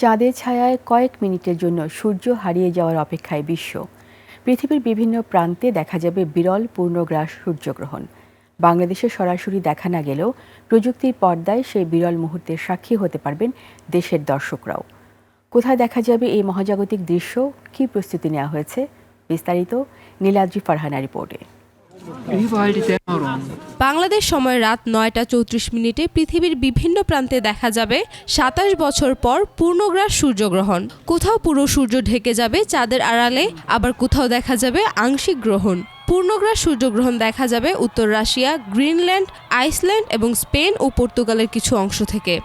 চাঁদের ছায়ায় কয়েক মিনিটের জন্য সূর্য হারিয়ে যাওয়ার অপেক্ষায় বিশ্ব। পৃথিবীর বিভিন্ন প্রান্তে দেখা যাবে বিরল পূর্ণগ্রাস সূর্যগ্রহণ। বাংলাদেশে সরাসরি দেখা না গেলেও প্রযুক্তির পর্দায় সেই বিরল মুহূর্তের সাক্ষী হতে পারবেন দেশের দর্শকরাও। কোথায় দেখা যাবে এই মহাজাগতিক দৃশ্য, কী প্রস্তুতি নেওয়া হয়েছে, বিস্তারিত নীলাদ্রি ফারহানা রিপোর্টে। বাংলাদেশ সময় রাত ৯টা ৩৪ পৃথিবীর বিভিন্ন প্রান্তে দেখা যাবে ২৭ বছর পর পূর্ণগ্রাস সূর্যগ্রহণ। কোথাও পুরো সূর্য ঢেকে যাবে চাঁদের আড়ালে, আবার কোথাও দেখা যাবে আংশিক গ্রহণ। পূর্ণগ্রাস সূর্যগ্রহণ দেখা যাবে উত্তর রাশিয়া, গ্রিনল্যান্ড, আইসল্যান্ড এবং স্পেন ও পর্তুগালের কিছু অংশ থেকে।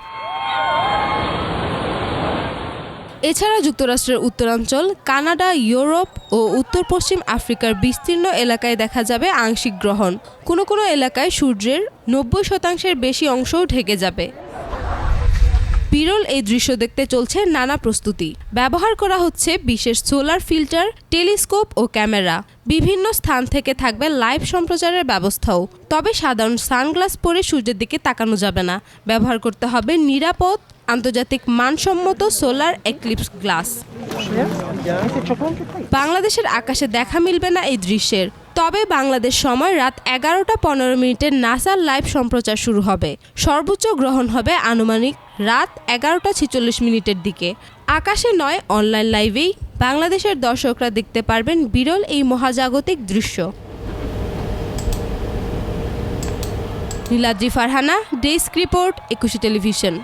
এছাড়া যুক্তরাষ্ট্রের উত্তরাঞ্চল, কানাডা, ইউরোপ ও উত্তর পশ্চিম আফ্রিকার বিস্তীর্ণ এলাকায় দেখা যাবে আংশিক গ্রহণ। কোনো কোনো এলাকায় সূর্যের ৯০% বেশি অংশও ঢেকে যাবে। বিরল এই দৃশ্য দেখতে চলছে নানা প্রস্তুতি। ব্যবহার করা হচ্ছে বিশেষ সোলার ফিল্টার, টেলিস্কোপ ও ক্যামেরা। বিভিন্ন স্থান থেকে থাকবে লাইভ সম্প্রচারের ব্যবস্থাও। তবে সাধারণ সানগ্লাস পরে সূর্যের দিকে তাকানো যাবে না। ব্যবহার করতে হবে নিরাপদ, আন্তর্জাতিক মানসম্মত সোলার এক্লিপস গ্লাস। বাংলাদেশের আকাশে দেখা মিলবে না এই দৃশ্যের। তবে বাংলাদেশ সময় রাত ১১টা ১৫ নাসার লাইভ সম্প্রচার শুরু হবে। সর্বোচ্চ গ্রহণ হবে আনুমানিক রাত ১১টা ৪৬ দিকে। আকাশে নয়, অনলাইন লাইভেই বাংলাদেশের দর্শকরা দেখতে পারবেন বিরল এই মহাজাগতিক দৃশ্য। Niladri Farhana, desk report, ২১ television.